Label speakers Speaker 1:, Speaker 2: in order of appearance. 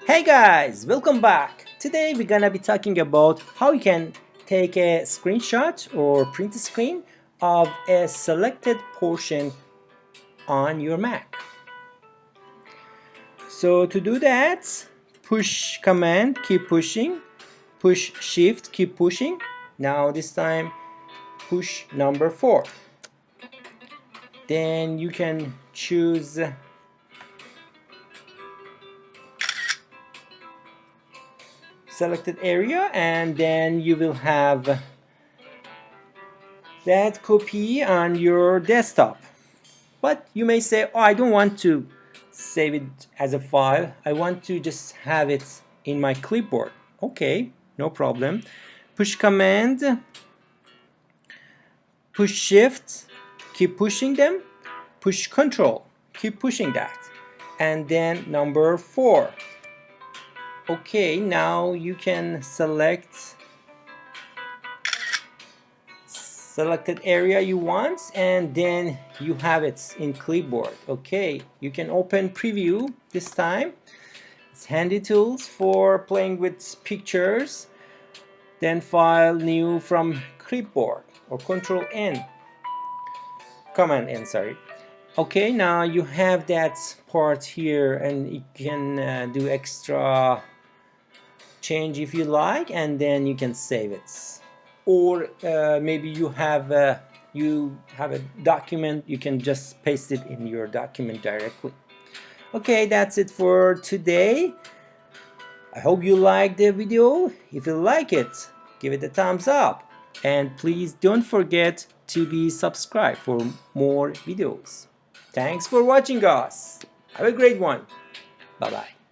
Speaker 1: Hey guys, welcome back. Today we're gonna be talking about how you can take a screenshot or print screen of a selected portion on your Mac. So to do that, push command, keep pushing, push shift, keep pushing. Now this time push number 4. Then you can choose selected area and then you will have that copy on your desktop. But you may say, oh, I don't want to save it as a file. I want to just have it in my clipboard. Okay, no problem. Push command, push shift, keep pushing them, push control, keep pushing that. And then number 4. Okay, now you can select selected area you want and then you have it in clipboard. Okay, you can open preview this time. It's handy tools for playing with pictures. Then file new from clipboard or control N, command N, sorry. Okay, now you have that part here and you can do extra change if you like and then you can save it. Or maybe you have a document, you can just paste it in your document directly. Okay, that's it for today. I hope you liked the video. If you like it, give it a thumbs up and please don't forget to be subscribed for more videos. Thanks for watching us. Have a great one. Bye bye.